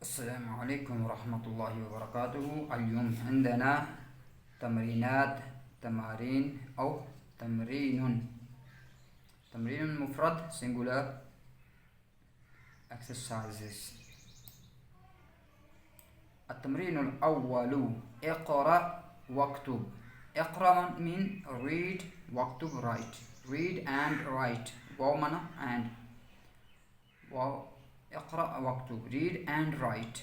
السلام عليكم ورحمة الله وبركاته. اليوم عندنا تمارين أو تمرين مفرد singular exercises. التمرين الأول اقرأ واكتب. اقرأ mean read, واكتب write. Read and write. واو معنى and. واو اقرأ واكتب. read and write.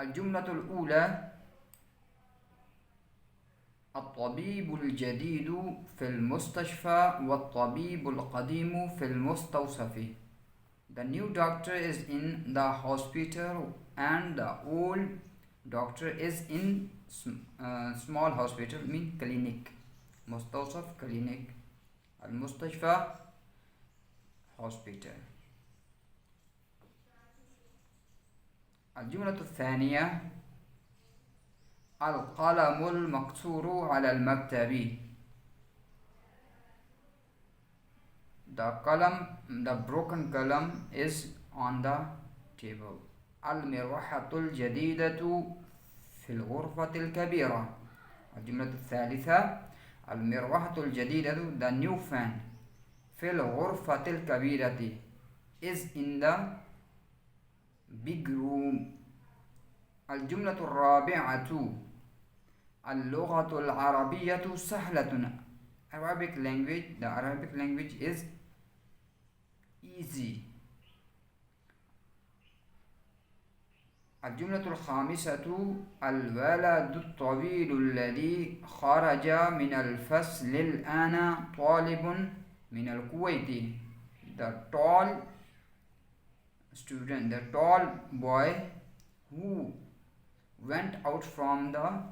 الجملة الأولى الطبيب الجديد في المستشفى والطبيب القديم في المستوصف. The new doctor is in the hospital and the old doctor is in small hospital mean clinic. مستوصف clinic. المستشفى hospital. الجملة الثانية القلم المكسور على المكتب. The broken column is on the table. المروحة الجديدة في الغرفة الكبيرة. الجملة الثالثة المروحة الجديدة the new fan في الغرفة الكبيرة is in the big room. الجملة الرابعة اللغة العربية سهلة. Arabic language, the Arabic language is easy. الجملة الخامسة الولد الطويل الذي خرج من الفصل الآن طالب من الكويت. The tall student, the tall boy who went out from the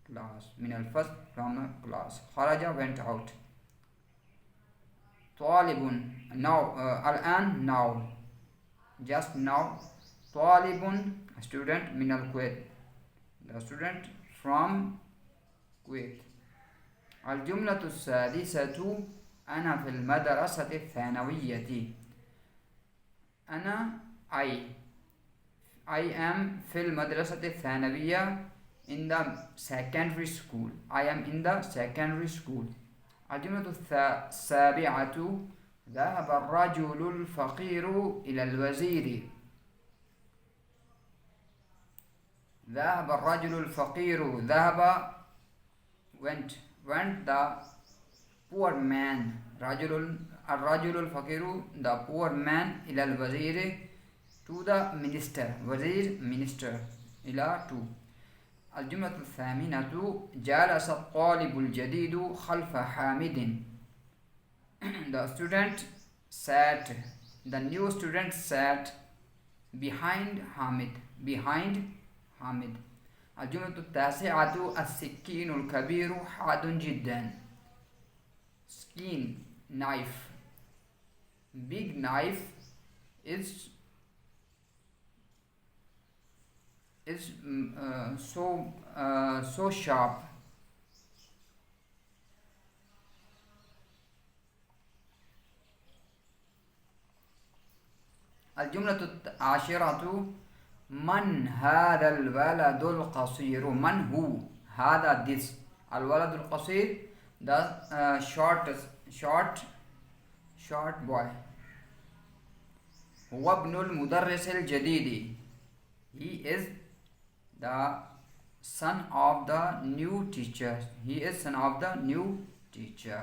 class. من الفصل from the class. خرج went out. طالب now الآن now just now. طالب student من الكويت the student from Kuwait. الجملة السادسة أنا في المدرسة الثانوية. أنا I am في المدرسة الثانوية in the secondary school. I am in the secondary school. الجملة السابعة ذهب الرجل الفقير إلى الوزير. ذهب الرجل الفقير ذهب went the poor man. الرجل الفقير the poor man إلى الوزير to the minister. وزير minister إلى to. الجملة الثامنة جلس الطالب الجديد خلف Hamid. The student sat, the new student sat behind Hamid. الجملة التاسعة السكين الكبير حاد جدا. Skin knife. Big knife is so sharp. الجملة العاشرة من هذا الولد القصير. من هو هذا this. الولد القصير the short boy. هو ابن المدرس الجديد. He is the son of the new teacher. He is son of the new teacher.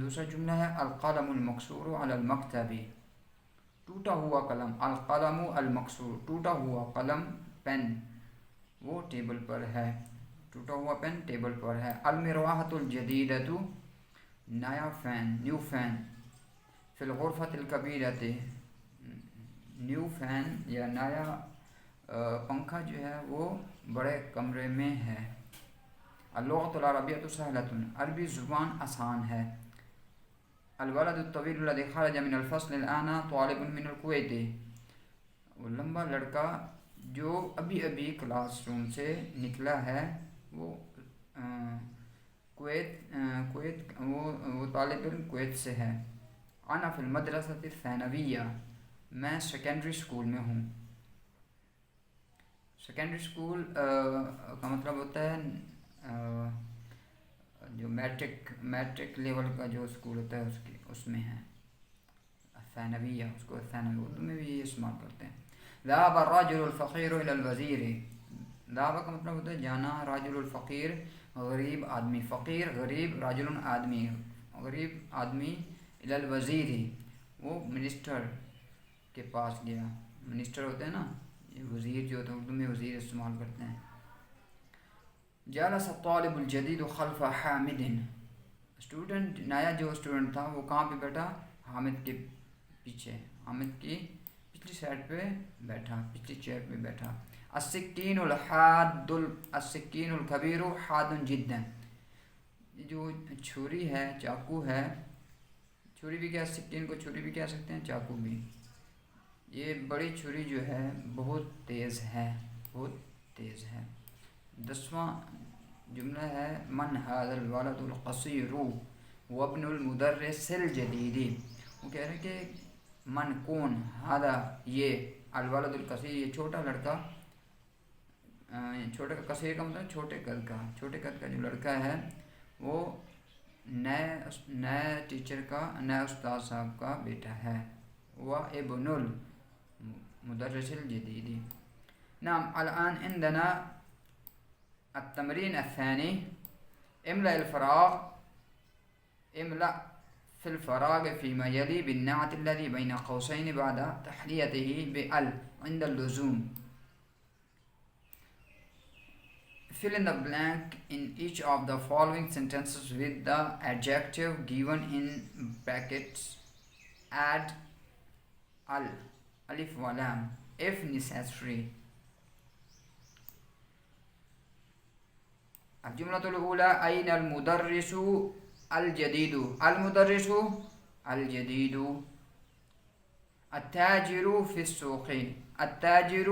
دوسرا جملہ ہے القلم المکسور علی المکتب، ٹوٹا ہوا قلم، القلم المکسور ٹوٹا ہوا قلم، پین وہ ٹیبل پر ہے، ٹوٹا ہوا پین ٹیبل پر ہے۔ المروحۃ الجدیدۃ نیا فین، نیو فین، فی الغرفۃ الکبیرۃ نیو فین یا نیا پنکھا جو ہے وہ بڑے کمرے میں ہے۔ اللغۃ العربیۃ سہلۃ عربی زبان آسان ہے۔ الولد الطویل الذی خرج من الفصل الآن طالب من الکویت، وہ لمبا لڑکا جو ابھی ابھی کلاس روم سے نکلا ہے، وہ کویت وہ طالب علم کویت سے ہے۔ انا فی المدرسۃ الثانویہ، میں سیکنڈری اسکول میں ہوں۔ سیکنڈری اسکول کا مطلب ہوتا ہے جو میٹرک لیول کا جو اسکول ہوتا ہے اس میں ہے ثانویہ، اس کو ثانوی اردو میں بھی یہ استعمال کرتے ہیں۔ ذهب الرجل الفقیر الى الوزیر، ذهب کا مطلب ہوتا ہے جانا، راجل الفقیر غریب آدمی، فقیر غریب، راجل آدمی، غریب آدمی، الى الوزیر وہ منسٹر کے پاس گیا، منسٹر ہوتے ہیں نا، یہ وزیر جو ہوتا ہے اردو میں وزیر استعمال کرتے ہیں۔ جلس الطالب الجدید خلف حامد، اسٹوڈنٹ نیا جو اسٹوڈنٹ تھا وہ کہاں پہ بیٹھا؟ حامد کے پیچھے، حامد کی پچھلی سائڈ پہ بیٹھا، پچھلی چیئر پہ بیٹھا۔ السکین الحاد السکین الکبیر حاد جدا، یہ جو چھری ہے، چاقو ہے، چھری بھی کہہ سکین کو چھری بھی کہہ سکتے ہیں، چاقو بھی، یہ بڑی چھری جو ہے بہت تیز ہے، بہت تیز ہے۔ 10واں جملہ ہے من هذا الولد القصیر وابن المدرس الجدید، وہ کہہ رہے ہیں کہ من کون، ہذا یہ، الولد القصیر یہ چھوٹا لڑکا، چھوٹے کا قصیر کا مطلب چھوٹے قد کا، چھوٹے قد کا جو لڑکا ہے وہ نئے ٹیچر کا، نئے استاد صاحب کا بیٹا ہے۔ وابن المدرس الجدید۔ نعم الآن عندنا التمرين الثاني، املأ الفراغ، املأ في الفراغ فيما يلي بالنعت الذي بين قوسين بعد تحليته بال عند اللزوم. Fill in the blank in each of the following sentences with the adjective given in brackets. Add al, alif wa lam if necessary. الجملة الأولى أين المدرس الجديد؟ المدرس الجديد. التاجر في السوق، التاجر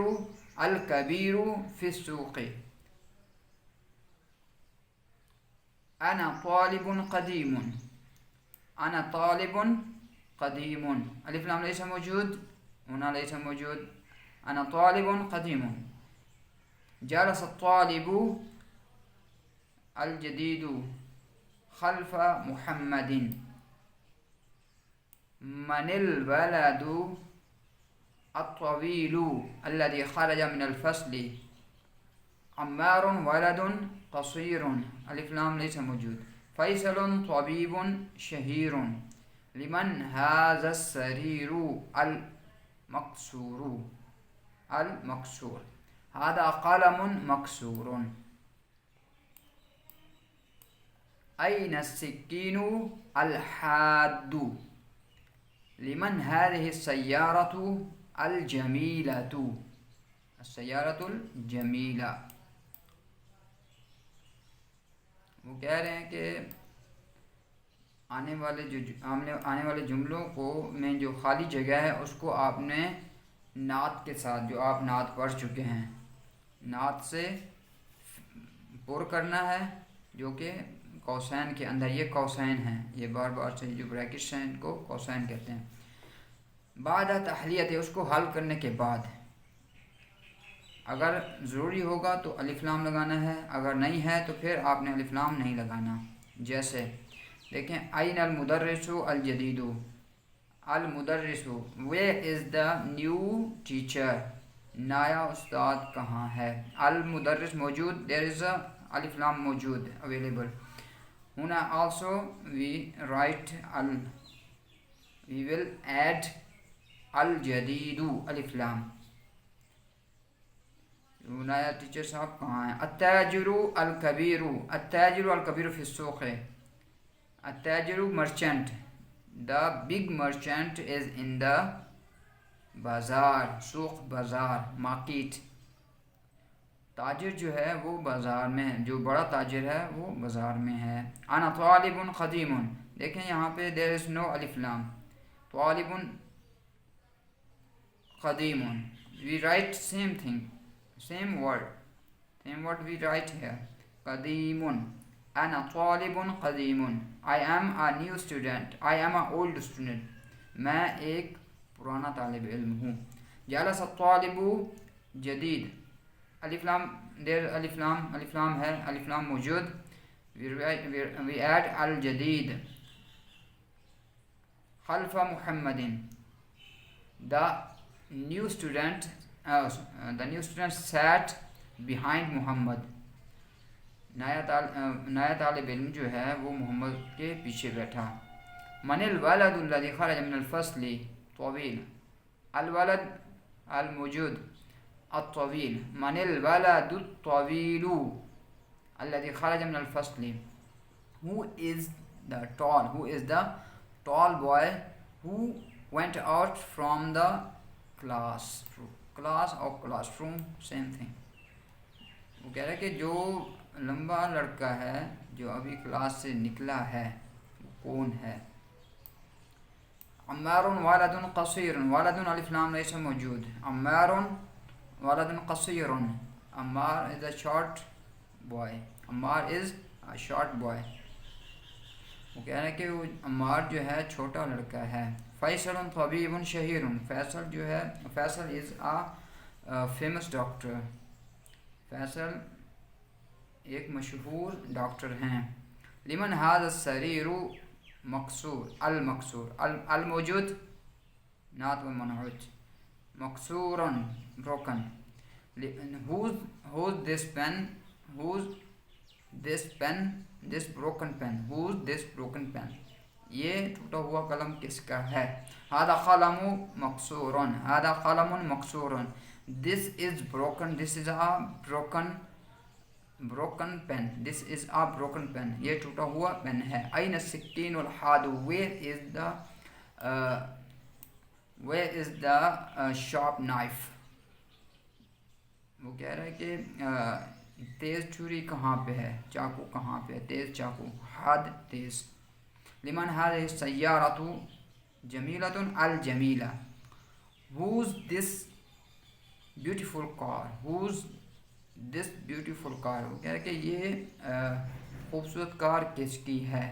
الكبير في السوق. أنا طالب قديم، أنا طالب قديم. ألف لام ليس موجود، هنا ليس موجود. أنا طالب قديم. جلس الطالب الجديد خلف محمد. من الولد الطويل الذي خرج من الفصل؟ عمار ولد قصير. ألف لام ليس موجود. فيصل طبيب شهير. لمن هذا السرير المكسور؟ المكسور. هذا قلم مكسور. أين السكين الحاد؟ لمن هذه السيارة الجميلة؟ السيارة الجميلة. وہ کہہ رہے ہیں کہ آنے والے جملوں کو میں جو خالی جگہ ہے اس کو آپ نے نعت کے ساتھ، جو آپ نعت پڑھ چکے ہیں، نعت سے پر کرنا ہے، جو کہ قوسین کے اندر، یہ قوسین ہیں، یہ بار بار سے جو بریکٹس ہیں ان کو قوسین کہتے ہیں۔ بعد تحلیت، اس کو حل کرنے کے بعد اگر ضروری ہوگا تو الف لام لگانا ہے، اگر نہیں ہے تو پھر آپ نے الف لام نہیں لگانا۔ جیسے دیکھیں این المدرس الجدید، المدرس where is the new teacher, نیا استاد کہاں ہے؟ المدرس موجود، دیر از الف لام موجود اویلیبل۔ هنا also we will add الجديد الف لام. نایا ٹیچر صاحب کہاں ہیں؟ التاجر الکبیر، التاجر الکبیر فی السوق. التاجر merchant, the big merchant is in the بازار، سوق بازار، مارکیٹ. تاجر جو ہے وہ بازار میں ہے، جو بڑا تاجر ہے وہ بازار میں ہے. انا طالب قدیم، دیکھیں یہاں پہ there is no الف لام. طالب قدیم، we write same thing, same word we write here. قدیم، انا طالب قدیم. I am a new student, I am a old student. میں ایک پرانا طالب علم ہوں. جلس الطالب جدید، الف لام، دیر الف لام ہے، الف لام موجود. we add الجدید. خلف محمد، the new student sat behind محمد. نیا طالب علم جو ہے وہ محمد کے پیچھے بیٹھا. من الولد الذي خرج من الفصل طويل، الولد الموجود، الطويل. من الولد الطويل الذي خرج من الفصل. who is the tall boy who went out from the class or classroom, same thing. وہ کہہ رہا ہے کہ جو لمبا لڑکا ہے جو ابھی کلاس سے نکلا ہے وہ کون ہے؟ عمار ولد قصير، ولد الف لام ليس موجود. عمار ولد قصير، Ammar is a short boy، Ammar is a short boy. وہ کہہ رہا ہے کہ وہ عمار جو ہے چھوٹا لڑکا ہے. فیصل طبیب شہیر، فیصل جو ہے، Faisal is a famous doctor. Faisal ایک مشہور ڈاکٹر ہیں. لمن هذا السرير مکسور، المکسور، الموجود نات و منعوت. مکسور broken. who's this pen، who's this pen، this broken pen، who's this broken pen، یہ ٹوٹا ہوا قلم کس کا ہے؟ هذا قلم مکسور، هذا قلم مکسور. this is broken، this is a broken pen، this is a broken pen، یہ ٹوٹا ہوا پین ہے. أين السكين الحاد، where is the sharp knife. وہ کہہ رہا ہے کہ تیز چھری کہاں پہ ہے، چاقو کہاں پہ ہے، تیز چاقو، حاد تیز. لمن هذه السيارة جميلة الجميلة. who's this beautiful car، who's this beautiful car. وہ کہہ رہا ہے کہ یہ خوبصورت کار کس کی ہے.